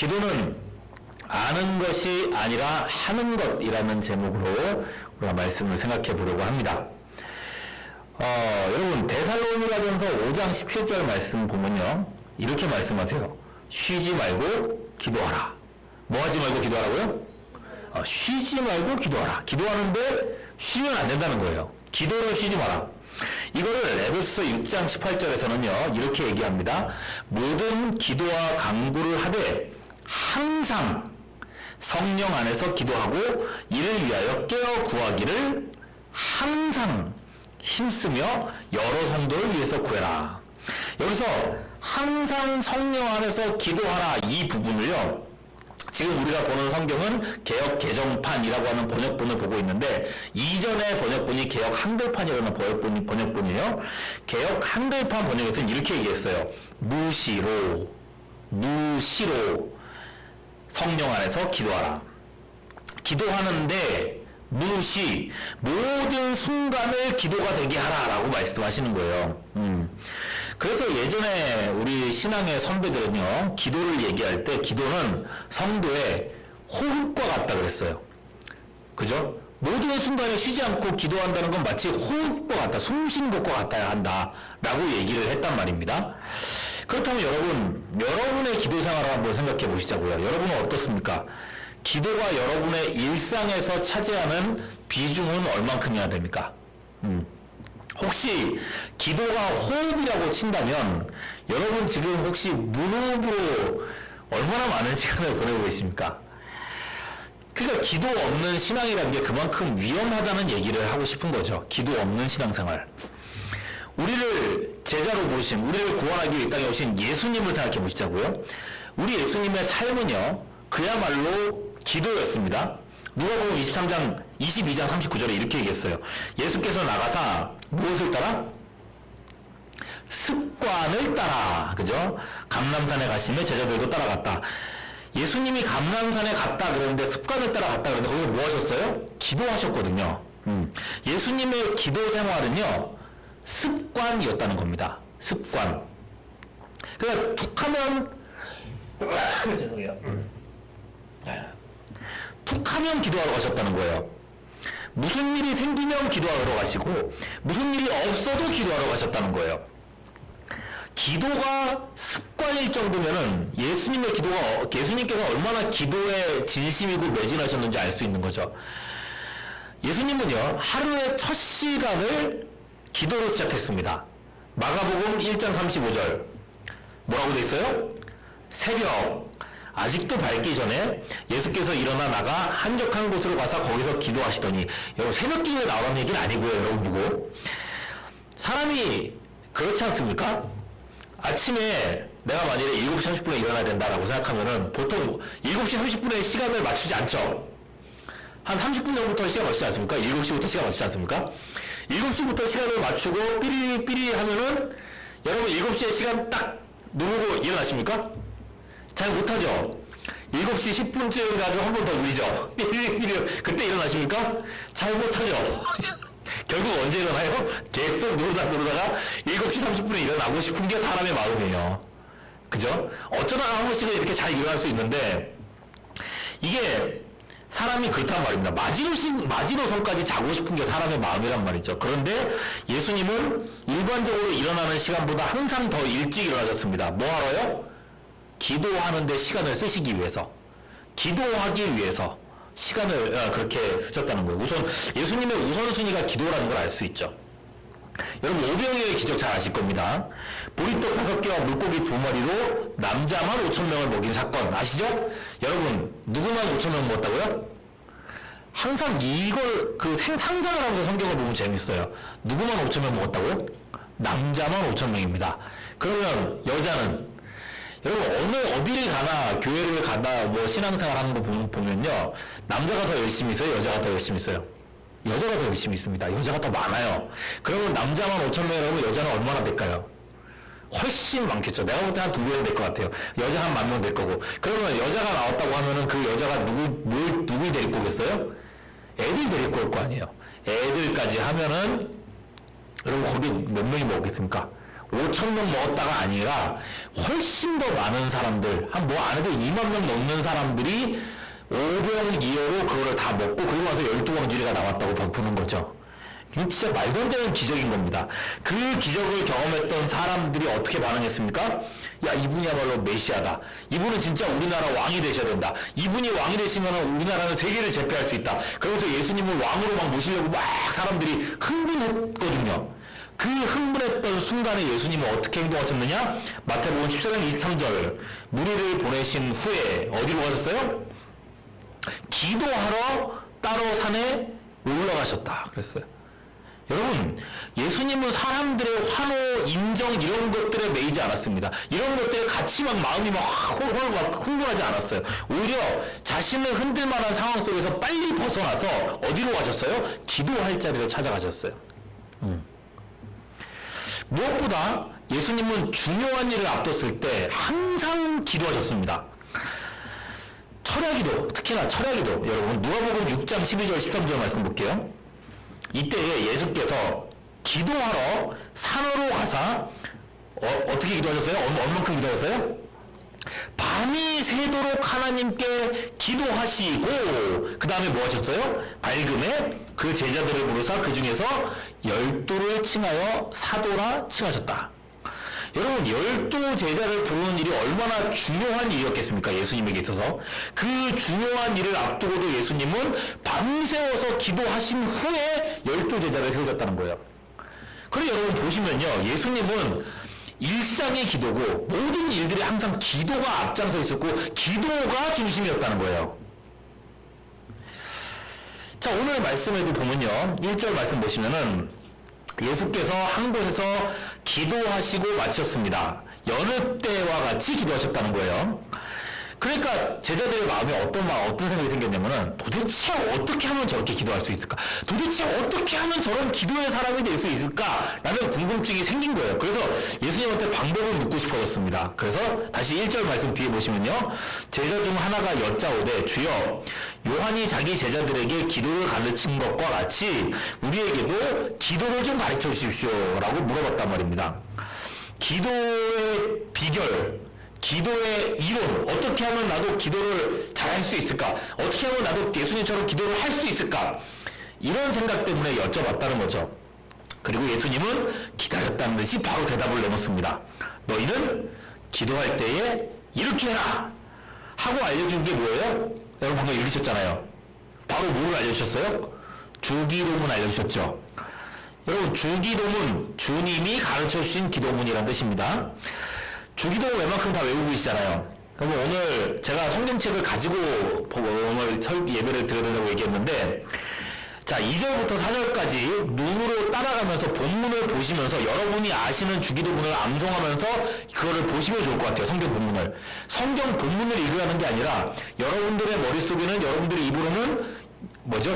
기도는 아는 것이 아니라 하는 것이라는 제목으로 우리가 말씀을 생각해 보려고 합니다. 여러분 데살로니가전서 5장 17절 말씀 보면요, 이렇게 말씀하세요. 쉬지 말고 기도하라. 뭐 하지 말고 기도하라고요? 쉬지 말고 기도하라. 기도하는데 쉬면 안 된다는 거예요. 기도를 쉬지 마라. 이거를 에베소서 6장 18절에서는요 이렇게 얘기합니다. 모든 기도와 간구를 하되 항상 성령 안에서 기도하고 이를 위하여 깨어 구하기를 항상 힘쓰며 여러 성도를 위해서 구해라. 여기서 항상 성령 안에서 기도하라, 이 부분을요, 지금 우리가 보는 성경은 개역 개정판이라고 하는 번역본을 보고 있는데, 이전의 번역본이 개역 한글판이라는 번역본이에요. 개역 한글판 번역에서는 이렇게 얘기했어요. 무시로 성령 안에서 기도하라. 기도하는데 무시, 모든 순간을 기도가 되게 하라라고 말씀하시는 거예요. 그래서 예전에 우리 신앙의 선배들은요, 기도를 얘기할 때 기도는 성도의 호흡과 같다 그랬어요. 그죠? 모든 순간에 쉬지 않고 기도한다는 건 마치 호흡과 같다, 숨 쉬는 것과 같아야 한다 라고 얘기를 했단 말입니다. 그렇다면 여러분의 기도 생활을 한번 생각해 보시자고요. 여러분은 어떻습니까? 기도가 여러분의 일상에서 차지하는 비중은 얼만큼이나 됩니까? 혹시 기도가 호흡이라고 친다면 여러분 지금 혹시 무호흡으로 얼마나 많은 시간을 보내고 계십니까? 그러니까 기도 없는 신앙이라는 게 그만큼 위험하다는 얘기를 하고 싶은 거죠. 기도 없는 신앙생활. 우리를 제자로 보신, 우리를 구원하기 위해 이 땅에 오신 예수님을 생각해 보시자고요. 우리 예수님의 삶은요, 그야말로 기도였습니다. 누가복음 22장 39절에 이렇게 얘기했어요. 예수께서 나가사 무엇을 따라? 습관을 따라. 그죠? 감람산에 가시며 제자들도 따라갔다. 예수님이 감람산에 갔다 그러는데 습관을 따라 갔다 그러는데 거기서 뭐 하셨어요? 기도하셨거든요. 예수님의 기도 생활은요, 습관이었다는 겁니다. 습관. 그러니까 툭 하면 죄송해요. 툭 하면 기도하러 가셨다는 거예요. 무슨 일이 생기면 기도하러 가시고 무슨 일이 없어도 기도하러 가셨다는 거예요. 기도가 습관일 정도면은 예수님께서 얼마나 기도에 진심이고 매진하셨는지 알 수 있는 거죠. 예수님은요, 하루의 첫 시간을 기도로 시작했습니다. 마가복음 1장 35절 뭐라고 돼 있어요? 새벽 아직도 밝기 전에 예수께서 일어나 나가 한적한 곳으로 가서 거기서 기도하시더니, 여러분 새벽 기도에 나오라는 얘기는 아니고요. 여러분 보고 사람이 그렇지 않습니까? 아침에 내가 만일에 7시 30분에 일어나야 된다라고 생각하면은 보통 7시 30분에 시간을 맞추지 않죠. 한 30분 전부터 시간 맞추지 않습니까? 7시부터 시간 맞추지 않습니까? 7시부터 시간을 맞추고 삐리삐리 하면은 여러분 7시에 시간 딱 누르고 일어나십니까? 잘 못하죠? 7시 10분쯤 가지고 한 번 더 누리죠? 삐리삐리 그때 일어나십니까? 잘 못하죠? 결국 언제 일어나요? 계속 누르다가 7시 30분에 일어나고 싶은 게 사람의 마음이에요. 그죠? 어쩌다가 한 번씩은 이렇게 잘 일어날 수 있는데, 이게 사람이 그렇단 말입니다. 마지노선까지 자고 싶은 게 사람의 마음이란 말이죠. 그런데 예수님은 일반적으로 일어나는 시간보다 항상 더 일찍 일어나셨습니다. 뭐 하러요? 기도하는 데 시간을 쓰시기 위해서, 기도하기 위해서 시간을 그렇게 쓰셨다는 거예요. 우선 예수님의 우선순위가 기도라는 걸 알 수 있죠. 여러분 오병이어의 기적 잘 아실 겁니다. 보리떡 5개와 물고기 2마리로 남자만 5,000명을 먹인 사건 아시죠? 여러분 누구만 5,000명 먹었다고요? 항상 이걸 상상을 하면서 성경을 보면 재밌어요. 누구만 5,000명 먹었다고요? 남자만 5,000명입니다. 그러면 여자는, 여러분 어디를 가나 교회를 가나 뭐 신앙생활 하는 거 보면요, 남자가 더 열심히 있어요? 여자가 더 열심히 있어요? 여자가 더 열심히 있습니다. 여자가 더 많아요. 그러면 남자만 5,000명이라고 여자는 얼마나 될까요? 훨씬 많겠죠. 내가 볼 때 한 2배는 될 것 같아요. 여자 한 10,000명 될 거고. 그러면 여자가 나왔다고 하면은 그 여자가 누굴 데리고 오겠어요? 애들 데리고 올 거 아니에요. 애들까지 하면은 여러분 거기 몇 명이 먹겠습니까? 5천 명 먹었다가 아니라 훨씬 더 많은 사람들, 한 뭐 안 해도 2만 명 넘는 사람들이 오병이어로 그거를 다 먹고 그리고 와서 12광주리가 나왔다고 보는 거죠. 이건 진짜 말도 안 되는 기적인 겁니다. 그 기적을 경험했던 사람들이 어떻게 반응했습니까? 야, 이분이야말로 메시아다. 이분은 진짜 우리나라 왕이 되셔야 된다. 이분이 왕이 되시면 우리나라는 세계를 제패할 수 있다. 그래서 예수님을 왕으로 막 모시려고 막 사람들이 흥분했거든요. 그 흥분했던 순간에 예수님은 어떻게 행동하셨느냐? 마태복음 14장 23절 무리를 보내신 후에 어디로 가셨어요? 기도하러 따로 산에 올라가셨다 그랬어요. 여러분, 예수님은 사람들의 환호, 인정 이런 것들에 매이지 않았습니다. 이런 것들에 같이 막 마음이 막 흥분하지 않았어요. 오히려 자신을 흔들 만한 상황 속에서 빨리 벗어나서 어디로 가셨어요? 기도할 자리를 찾아가셨어요. 무엇보다 예수님은 중요한 일을 앞뒀을 때 항상 기도하셨습니다. 철야기도, 특히나 철야기도, 여러분 누가복음 6장 12절 13절 말씀 볼게요. 이때에 예수께서 기도하러 산으로 가사 어떻게 기도하셨어요? 얼만큼 기도하셨어요? 밤이 새도록 하나님께 기도하시고 그 다음에 뭐 하셨어요? 밝음에 그 제자들을 부르사 그 중에서 12를 칭하여 사도라 칭하셨다. 여러분, 12 제자를 부르는 일이 얼마나 중요한 일이었겠습니까? 예수님에게 있어서. 그 중요한 일을 앞두고도 예수님은 밤새워서 기도하신 후에 12 제자를 세우셨다는 거예요. 그리고 여러분 보시면요, 예수님은 일상의 기도고 모든 일들이 항상 기도가 앞장서 있었고 기도가 중심이었다는 거예요. 자, 오늘 말씀에도 보면요, 1절 말씀 보시면은 예수께서 한 곳에서 기도하시고 마치셨습니다. 여느 때와 같이 기도하셨다는 거예요. 그러니까 제자들의 마음에 어떤 생각이 생겼냐면은 도대체 어떻게 하면 저렇게 기도할 수 있을까? 도대체 어떻게 하면 저런 기도의 사람이 될 수 있을까? 라는 궁금증이 생긴 거예요. 그래서 예수님한테 방법을 묻고 싶어졌습니다. 그래서 다시 1절 말씀 뒤에 보시면요, 제자 중 하나가 여짜오되 주여 요한이 자기 제자들에게 기도를 가르친 것과 같이 우리에게도 기도를 좀 가르쳐 주십시오 라고 물어봤단 말입니다. 기도의 비결, 기도의 이론, 어떻게 하면 나도 기도를 잘할 수 있을까? 어떻게 하면 나도 예수님처럼 기도를 할 수 있을까? 이런 생각 때문에 여쭤봤다는 거죠. 그리고 예수님은 기다렸다는 듯이 바로 대답을 내놓습니다. 너희는 기도할 때에 이렇게 해라! 하고 알려준 게 뭐예요? 여러분 방금 읽으셨잖아요. 바로 뭐를 알려주셨어요? 주기도문 알려주셨죠. 여러분, 주기도문, 주님이 가르쳐주신 기도문이라는 뜻입니다. 주기도 웬만큼 다 외우고 계시잖아요. 그러면 오늘 제가 성경책을 가지고 오늘 예배를 드려야 된다고 얘기했는데, 자, 2절부터 4절까지 눈으로 따라가면서 본문을 보시면서 여러분이 아시는 주기도문을 암송하면서 그거를 보시면 좋을 것 같아요. 성경 본문을. 성경 본문을 읽으라는 게 아니라 여러분들의 머릿속에는, 여러분들의 입으로는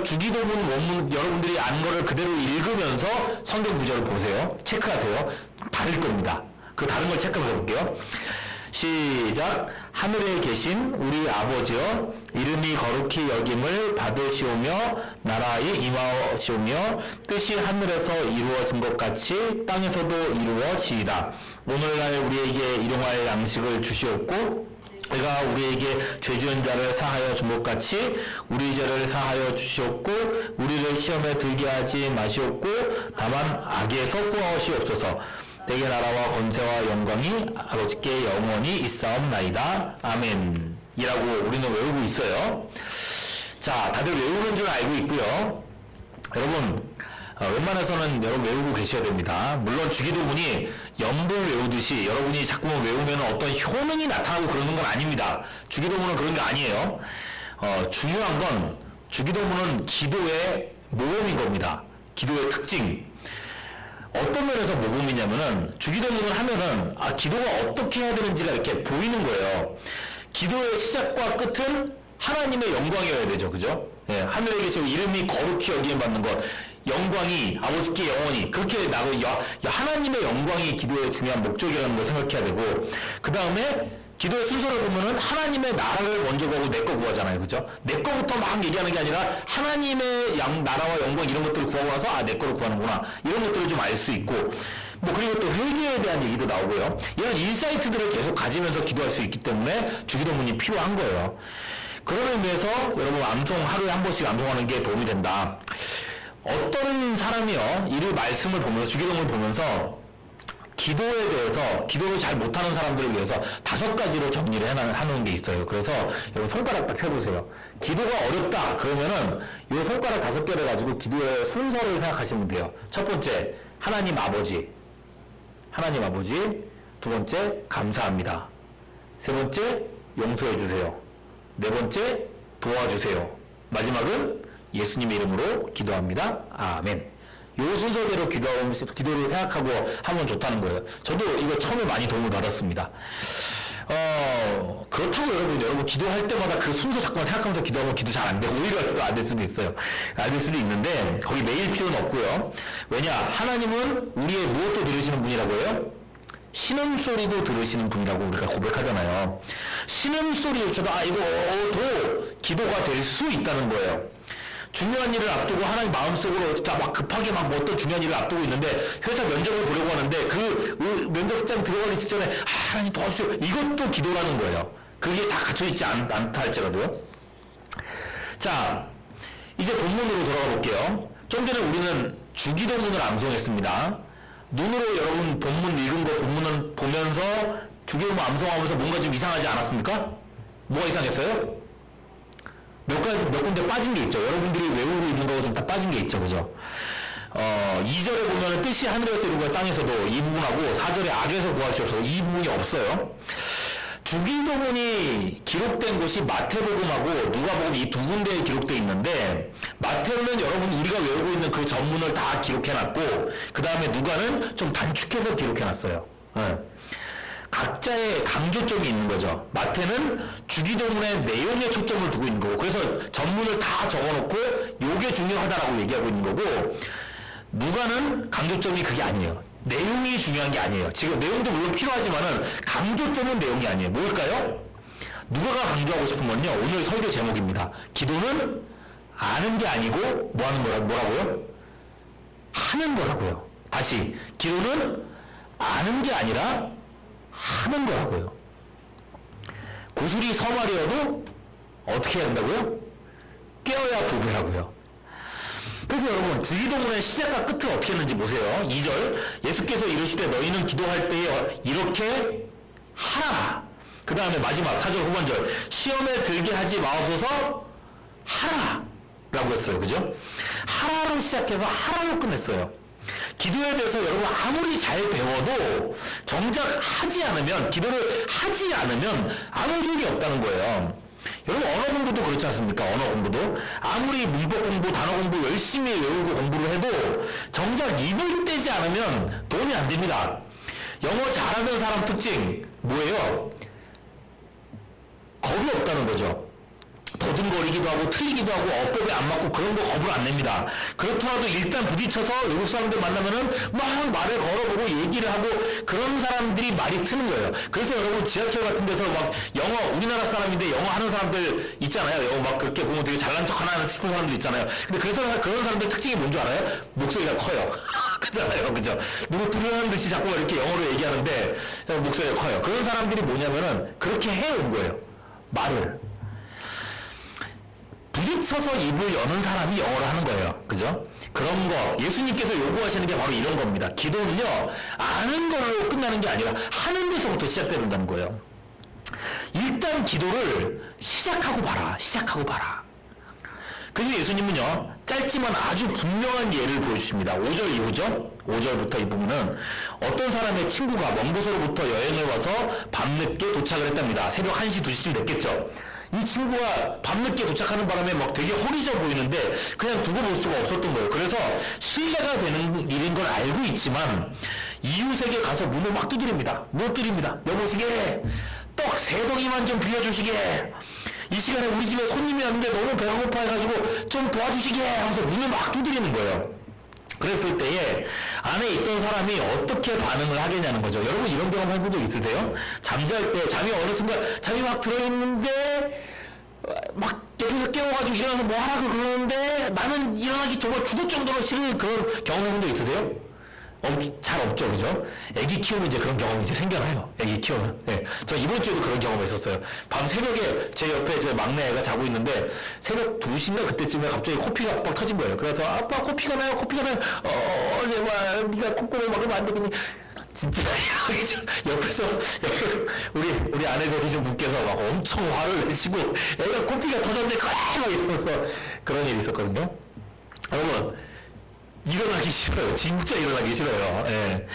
주기도문 원문 여러분들이 아는 거를 그대로 읽으면서 성경 구절을 보세요. 체크하세요. 다를 겁니다. 그 다른 걸 체크해 볼게요. 시작. 하늘에 계신 우리 아버지여, 이름이 거룩히 여김을 받으시오며 나라의 임하시오며 뜻이 하늘에서 이루어진 것 같이 땅에서도 이루어지이다. 오늘날 우리에게 일용할 양식을 주시옵고 우리가 우리에게 죄 지은 자를 사하여 준 것 같이 우리 죄를 사하여 주시옵고 우리를 시험에 들게 하지 마시옵고 다만 악에서 구하시옵소서. 대개 나라와 권세와 영광이 아버지께 영원히 있사옵나이다. 아멘. 이라고 우리는 외우고 있어요. 자, 다들 외우는 줄 알고 있고요. 여러분, 웬만해서는 여러분 외우고 계셔야 됩니다. 물론 주기도문이 연불 외우듯이 여러분이 자꾸만 외우면 어떤 효능이 나타나고 그러는 건 아닙니다. 주기도문은 그런 게 아니에요. 중요한 건 주기도문은 기도의 모범인 겁니다. 기도의 특징. 어떤 면에서 모범이냐면은 주기도문을 하면은 기도가 어떻게 해야 되는지가 이렇게 보이는 거예요. 기도의 시작과 끝은 하나님의 영광이어야 되죠. 그죠? 예, 하늘에 계시고 이름이 거룩히 여김을 받는 것, 영광이 아버지께 영원히 그렇게 나고 하나님의 영광이 기도의 중요한 목적이라는 걸 생각해야 되고, 그 다음에 기도의 순서를 보면은 하나님의 나라를 먼저 구하고 내 거 구하잖아요. 그죠? 내 거부터 막 얘기하는 게 아니라 하나님의 나라와 영광 이런 것들을 구하고 나서 내 거를 구하는구나. 이런 것들을 좀 알 수 있고, 뭐 그리고 또 회개에 대한 얘기도 나오고요. 이런 인사이트들을 계속 가지면서 기도할 수 있기 때문에 주기도문이 필요한 거예요. 그런 의미에서 여러분 하루에 한 번씩 암송하는 게 도움이 된다. 어떤 사람이요, 이를 말씀을 보면서, 주기도문을 보면서 기도에 대해서, 기도를 잘 못하는 사람들을 위해서 5가지로 정리를 해놓은 게 있어요. 그래서 여러분 손가락 딱 펴보세요. 기도가 어렵다 그러면은 이 손가락 5개를 가지고 기도의 순서를 생각하시면 돼요. 첫 번째, 하나님 아버지. 하나님 아버지. 두 번째, 감사합니다. 세 번째, 용서해 주세요. 네 번째, 도와주세요. 마지막은 예수님의 이름으로 기도합니다. 아멘. 요 순서대로 기도를 생각하고 하면 좋다는 거예요. 저도 이거 처음에 많이 도움을 받았습니다. 그렇다고 여러분 기도할 때마다 그 순서 자꾸만 생각하면서 기도하면 기도 잘 안 되고 오히려 기도 안 될 수도 있어요. 안 될 수도 있는데 거기 매일 필요는 없고요. 왜냐? 하나님은 우리의 무엇도 들으시는 분이라고요? 신음소리도 들으시는 분이라고 우리가 고백하잖아요. 신음소리조차도 이거도 기도가 될 수 있다는 거예요. 중요한 일을 앞두고 하나님 마음속으로 진짜 막 급하게 막 어떤 중요한 일을 앞두고 있는데 회사 면접을 보려고 하는데 그 면접장 들어가기 직전에 하나님 도와주세요. 이것도 기도라는 거예요. 그게 다 갖춰있지 않다 할지라도요. 자, 이제 본문으로 돌아가 볼게요. 좀 전에 우리는 주기도문을 암송했습니다. 눈으로 여러분 본문 읽은 거 본문을 보면서 주기도문 암송하면서 뭔가 좀 이상하지 않았습니까? 뭐가 이상했어요? 몇 군데 빠진 게 있죠. 여러분들이 외우고 있는 거 좀 다 빠진 게 있죠. 그죠? 2절에 보면 뜻이 하늘에서 이루고 땅에서도 이 부분하고 4절에 악에서 구하시옵소서 이 부분이 없어요. 주기도문이 기록된 곳이 마태복음하고 누가복음 이 두 군데에 기록되어 있는데 마태는 여러분 우리가 외우고 있는 그 전문을 다 기록해놨고 그 다음에 누가는 좀 단축해서 기록해놨어요. 각자의 강조점이 있는 거죠. 마태는 주기도문의 내용에 초점을 두고 있는 거고 그래서 전문을 다 적어놓고 요게 중요하다라고 얘기하고 있는 거고 누가는 강조점이 그게 아니에요. 내용이 중요한 게 아니에요. 지금 내용도 물론 필요하지만은 강조점은 내용이 아니에요. 뭘까요? 누가가 강조하고 싶은 건요. 오늘 설교 제목입니다. 기도는 아는 게 아니고 뭐 하는 뭐라고요? 하는 거라고요. 다시 기도는 아는 게 아니라 하는 거라고요. 구슬이 서말이어도 어떻게 해야 된다고요? 깨어야 부배라고요. 그래서 여러분 주기도문의 시작과 끝을 어떻게 했는지 보세요. 2절 예수께서 이르시되 너희는 기도할 때에 이렇게 하라. 그 다음에 마지막 4절 후반절 시험에 들게 하지 마옵소서 하라 라고 했어요. 그죠? 하라로 시작해서 하라로 끝냈어요. 기도에 대해서 여러분 아무리 잘 배워도 정작 하지 않으면 기도를 하지 않으면 아무 소용이 없다는 거예요. 여러분 언어 공부도 그렇지 않습니까? 언어 공부도 아무리 문법 공부, 단어 공부 열심히 외우고 공부를 해도 정작 입을 떼지 않으면 도움이 안 됩니다. 영어 잘하는 사람 특징 뭐예요? 겁이 없다는 거죠. 더듬거리기도 하고 틀리기도 하고 어법에 안 맞고 그런 거 겁을 안 냅니다. 그렇더라도 일단 부딪혀서 외국 사람들 만나면은 막 말을 걸어보고 얘기를 하고 그런 사람들이 말이 트는 거예요. 그래서 여러분 지하철 같은 데서 막 영어 우리나라 사람인데 영어 하는 사람들 있잖아요. 영어 막 그렇게 보면 되게 잘난 척 하나 싶은 사람들 있잖아요. 근데 그런 사람들 특징이 뭔 줄 알아요? 목소리가 커요. 그잖아요. 그죠? 누구 들으라는 듯이 자꾸 이렇게 영어로 얘기하는데 목소리가 커요. 그런 사람들이 뭐냐면은 그렇게 해온 거예요. 말을. 부딪혀서 입을 여는 사람이 영어를 하는 거예요. 그죠? 그런 거 예수님께서 요구하시는 게 바로 이런 겁니다. 기도는요 아는 걸로 끝나는 게 아니라 하는 데서부터 시작된다는 거예요. 일단 기도를 시작하고 봐라. 시작하고 봐라. 그래서 예수님은요 짧지만 아주 분명한 예를 보여주십니다. 5절 이후죠. 5절부터 이 부분은 어떤 사람의 친구가 먼 곳으로부터 여행을 와서 밤늦게 도착을 했답니다. 새벽 1시, 2시쯤 됐겠죠. 이 친구가 밤늦게 도착하는 바람에 막 되게 허리져 보이는데 그냥 두고 볼 수가 없었던 거예요. 그래서 신뢰가 되는 일인 걸 알고 있지만 이웃에게 가서 문을 막 두드립니다. 못 드립니다. 여보시게 떡 3덩이만 좀 빌려주시게. 이 시간에 우리 집에 손님이 왔는데 너무 배가 고파해가지고 좀 도와주시게 하면서 문을 막 두드리는 거예요. 그랬을 때에 안에 있던 사람이 어떻게 반응을 하겠냐는 거죠. 여러분 이런 경험 해본 적 있으세요? 잠잘 때 잠이 어느 순간 잠이 막 들어있는데 막 옆에서 깨워가지고 일어나서 뭐 하라고 그러는데 나는 일어나기 정말 죽을 정도로 싫은 그런 경험 해본 적 있으세요? 잘 없죠, 그죠? 애기 키우면 이제 그런 경험이 이제 생겨나요. 애기 키우면. 네. 저 이번 주에도 그런 경험을 했었어요. 밤 새벽에 제 옆에 제 막내 애가 자고 있는데 새벽 2시인가 그때쯤에 갑자기 코피가 빡 터진 거예요. 그래서 아빠 코피가 나요, 코피가 나요. 제발 네가 콧구멍 막으면 안 되겠니? 진짜 옆에서 우리 아내들이 좀 웃겨서 막 엄청 화를 내시고 애가 코피가 터졌는데 막 이러면서 그런 일이 있었거든요. 여러분 일어나기 싫어요. 진짜 일어나기 싫어요. 예.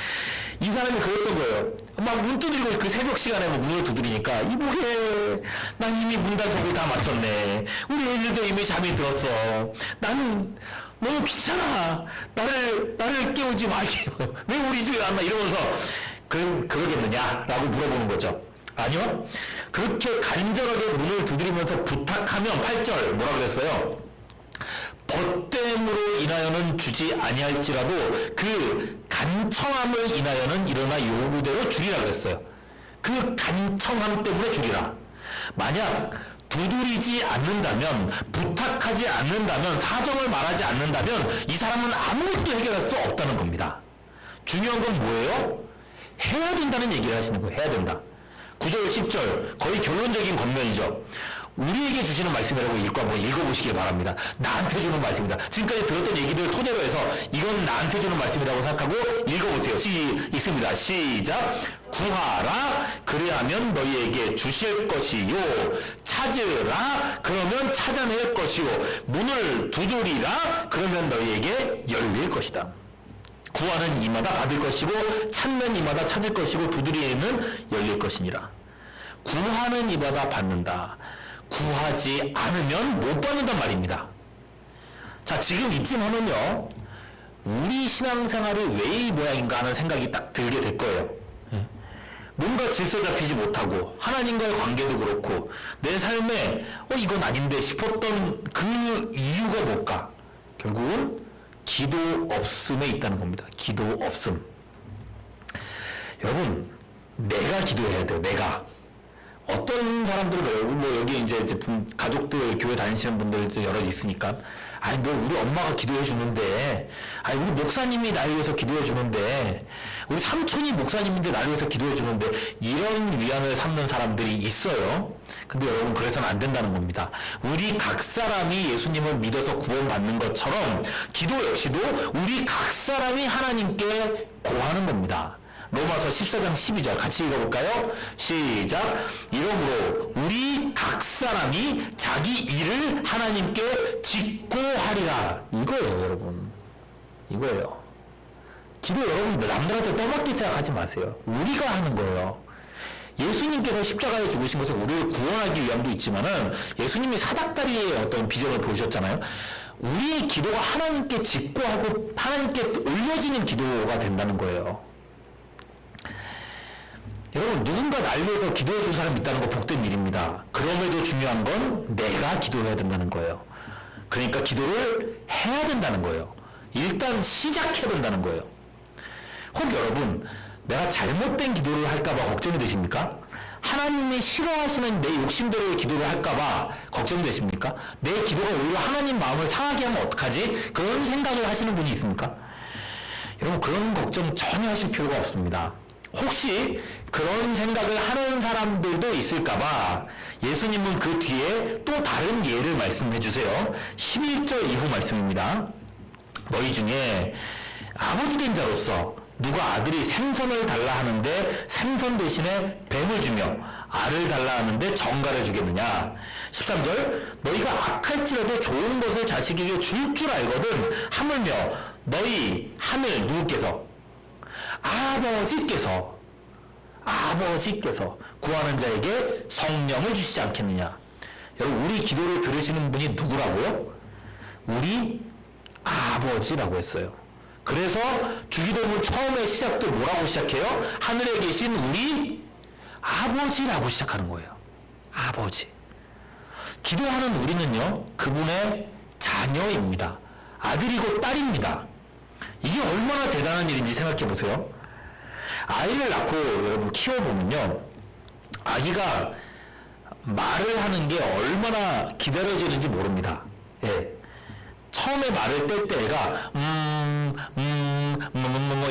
이 사람이 그랬던 거예요. 막 문 두드리고 그 새벽 시간에 뭐 문을 두드리니까 이보게 난 이미 문단속을 다 마쳤네. 우리 애들도 이미 잠이 들었어. 나는 너무 귀찮아. 나를 깨우지 말게. 왜 우리 집에 왔나 이러면서 그러겠느냐라고 물어보는 거죠. 아니요. 그렇게 간절하게 문을 두드리면서 부탁하면 8절 뭐라 그랬어요? 벗됨으로 인하여는 주지 아니할지라도 그 간청함을 인하여는 일어나 요구대로 주리라 그랬어요. 그 간청함 때문에 주리라. 만약 두드리지 않는다면, 부탁하지 않는다면, 사정을 말하지 않는다면 이 사람은 아무것도 해결할 수 없다는 겁니다. 중요한 건 뭐예요? 해야 된다는 얘기를 하시는 거예요. 해야 된다. 9절, 10절 거의 결론적인 겉면이죠. 우리에게 주시는 말씀이라고 한번 읽어보시길 바랍니다. 나한테 주는 말씀이다. 지금까지 들었던 얘기들 토대로 해서 이건 나한테 주는 말씀이라고 생각하고 읽어보세요. 읽습니다. 시작. 구하라 그리하면 너희에게 주실 것이요 찾으라 그러면 찾아낼 것이요 문을 두드리라 그러면 너희에게 열릴 것이다. 구하는 이마다 받을 것이고 찾는 이마다 찾을 것이고 두드리는 열릴 것이니라. 구하는 이마다 받는다. 구하지 않으면 못 받는단 말입니다. 자, 지금 이쯤 하면요, 우리 신앙생활이 왜 이 모양인가 하는 생각이 딱 들게 될 거예요. 뭔가 질서 잡히지 못하고 하나님과의 관계도 그렇고 내 삶에 이건 아닌데 싶었던 그 이유가 뭘까? 결국은 기도 없음에 있다는 겁니다. 기도 없음. 여러분, 내가 기도해야 돼요. 내가. 어떤 사람들은 뭐 여기 이제 가족들 교회 다니시는 분들도 여러 있으니까 아니 뭐 우리 엄마가 기도해 주는데 아니 우리 목사님이 나를 위해서 기도해 주는데 우리 삼촌이 목사님인데 나를 위해서 기도해 주는데 이런 위안을 삼는 사람들이 있어요. 근데 여러분 그래서는 안 된다는 겁니다. 우리 각 사람이 예수님을 믿어서 구원받는 것처럼 기도 역시도 우리 각 사람이 하나님께 고하는 겁니다. 로마서 14장 12절 같이 읽어볼까요? 시작. 이러므로 우리 각 사람이 자기 일을 하나님께 짓고 하리라. 이거예요, 여러분. 이거예요. 기도 여러분들 남들한테 떠맡길 생각하지 마세요. 우리가 하는 거예요. 예수님께서 십자가에 죽으신 것은 우리를 구원하기 위함도 있지만은 예수님이 사닥다리의 어떤 비전을 보여주셨잖아요. 우리의 기도가 하나님께 짓고 하고 하나님께 올려지는 기도가 된다는 거예요. 여러분 누군가 날 위해서 기도해 준 사람이 있다는 거 복된 일입니다. 그럼에도 중요한 건 내가 기도해야 된다는 거예요. 그러니까 기도를 해야 된다는 거예요. 일단 시작해야 된다는 거예요. 혹 여러분 내가 잘못된 기도를 할까봐 걱정이 되십니까? 하나님이 싫어하시는 내 욕심대로의 기도를 할까봐 걱정되십니까? 내 기도가 오히려 하나님 마음을 상하게 하면 어떡하지? 그런 생각을 하시는 분이 있습니까? 여러분 그런 걱정 전혀 하실 필요가 없습니다. 혹시 그런 생각을 하는 사람들도 있을까봐 예수님은 그 뒤에 또 다른 예를 말씀해 주세요. 11절 이후 말씀입니다. 너희 중에 아버지 된 자로서 누가 아들이 생선을 달라 하는데 생선 대신에 뱀을 주며 알을 달라 하는데 정갈을 주겠느냐. 13절 너희가 악할지라도 좋은 것을 자식에게 줄 줄 알거든 하물며 너희 하늘 누구께서 아버지께서 구하는 자에게 성령을 주시지 않겠느냐. 여러분 우리 기도를 들으시는 분이 누구라고요? 우리 아버지라고 했어요. 그래서 주기도문 처음에 시작도 뭐라고 시작해요? 하늘에 계신 우리 아버지라고 시작하는 거예요. 아버지. 기도하는 우리는요 그분의 자녀입니다. 아들이고 딸입니다. 이게 얼마나 대단한 일인지 생각해 보세요. 아이를 낳고 여러분 키워보면요 아기가 말을 하는 게 얼마나 기다려지는지 모릅니다. 처음에 말을 뗄 때 애가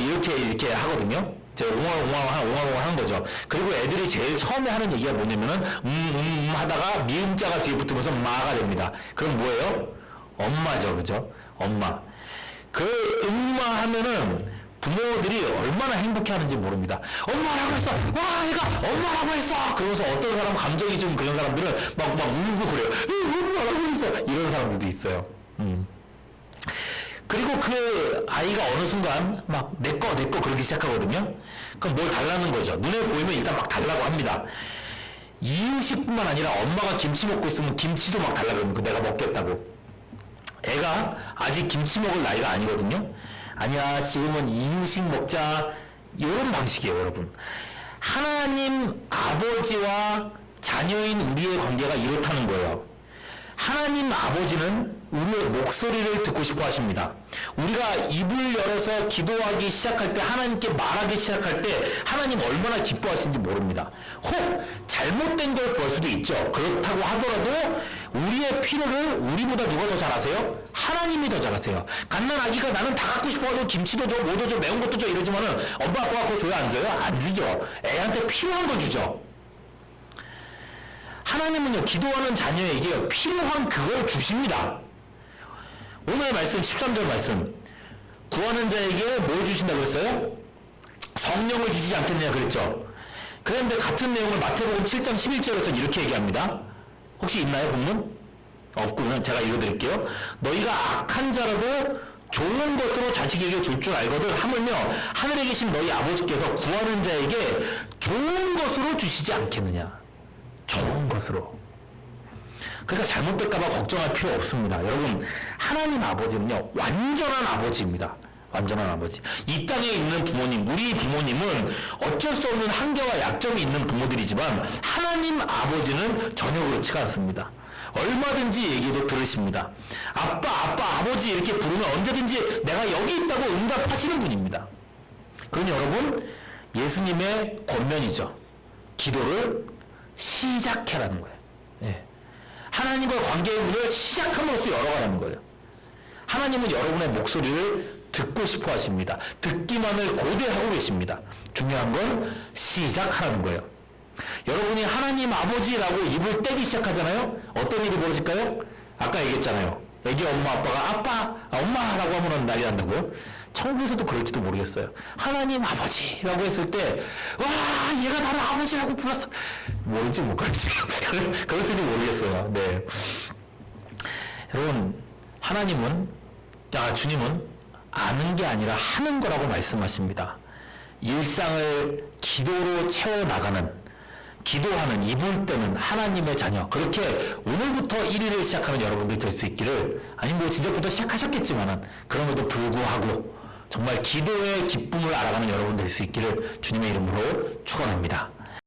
이렇게 이렇게 하거든요. 제가 옹알옹알 하는 거죠. 그리고 애들이 제일 처음에 하는 얘기가 뭐냐면은, 하다가 미음자가 뒤에 붙으면서 마가 됩니다. 그럼 뭐예요? 엄마죠. 그죠? 엄마. 그 엄마 하면은 부모들이 얼마나 행복해 하는지 모릅니다. 엄마라고 했어! 와, 얘가 엄마라고 했어! 그러면서 어떤 사람, 감정이 좀 그런 사람들은 막 울고 그래요. 엄마라고 했어! 이런 사람들도 있어요. 그리고 그 아이가 어느 순간 막 내꺼 그러기 시작하거든요. 그럼 뭘 달라는 거죠. 눈에 보이면 일단 막 달라고 합니다. 이유식뿐만 아니라 엄마가 김치 먹고 있으면 김치도 막 달라고 합니다. 내가 먹겠다고. 애가 아직 김치 먹을 나이가 아니거든요. 아니야, 지금은 이유식 먹자. 이런 방식이에요, 여러분. 하나님 아버지와 자녀인 우리의 관계가 이렇다는 거예요. 하나님 아버지는 우리의 목소리를 듣고 싶어 하십니다. 우리가 입을 열어서 기도하기 시작할 때, 하나님께 말하기 시작할 때 하나님 얼마나 기뻐하시는지 모릅니다. 혹 잘못된 걸 구할 수도 있죠. 그렇다고 하더라도 우리의 필요를 우리보다 누가 더 잘 아세요? 하나님이 더 잘 아세요. 갓난 아기가 나는 다 갖고 싶어가지고 김치도 줘, 뭐도 줘, 매운 것도 줘 이러지만은 엄마 아빠가 그거 줘요, 안 줘요? 안 주죠. 애한테 필요한 거 주죠. 하나님은요, 기도하는 자녀에게 필요한 그걸 주십니다. 오늘의 말씀, 13절 말씀. 구하는 자에게 뭘 주신다고 그랬어요? 성령을 주시지 않겠느냐 그랬죠. 그런데 같은 내용을 마태복음 7장 11절에서 이렇게 얘기합니다. 혹시 있나요, 본문? 없구나. 제가 읽어드릴게요. 너희가 악한 자라도 좋은 것으로 자식에게 줄 줄 알거든 하물며 하늘에 계신 너희 아버지께서 구하는 자에게 좋은 것으로 주시지 않겠느냐. 좋은 것으로. 그러니까 잘못될까봐 걱정할 필요 없습니다. 여러분, 하나님 아버지는요, 완전한 아버지입니다. 완전한 아버지. 이 땅에 있는 부모님, 우리 부모님은 어쩔 수 없는 한계와 약점이 있는 부모들이지만 하나님 아버지는 전혀 그렇지가 않습니다. 얼마든지 얘기도 들으십니다. 아빠, 아버지 이렇게 부르면 언제든지 내가 여기 있다고 응답하시는 분입니다. 그러니 여러분, 예수님의 권면이죠. 기도를 시작해라는 거예요. 예. 하나님과 관계의 문을 시작함으로써 열어가라는 거예요. 하나님은 여러분의 목소리를 듣고 싶어 하십니다. 듣기만을 고대하고 계십니다. 중요한 건 시작하라는 거예요. 여러분이 하나님 아버지라고 입을 떼기 시작하잖아요. 어떤 일이 벌어질까요? 아까 얘기했잖아요. 애기 엄마 아빠가 아빠, 엄마라고 하면 난리 난다고요? 천국에서도 그럴지도 모르겠어요. 하나님 아버지라고 했을 때, 와, 얘가 나를 아버지라고 불렀어. 뭔지 못 가르치죠. 그럴지도 모르겠어요. 네. 여러분, 주님은 아는 게 아니라 하는 거라고 말씀하십니다. 일상을 기도로 채워나가는, 기도하는, 입을 때는 하나님의 자녀. 그렇게 오늘부터 1일을 시작하는 여러분들 될 수 있기를, 아니 뭐 진작부터 시작하셨겠지만은, 그럼에도 불구하고 정말 기도의 기쁨을 알아가는 여러분 될 수 있기를 주님의 이름으로 축원합니다.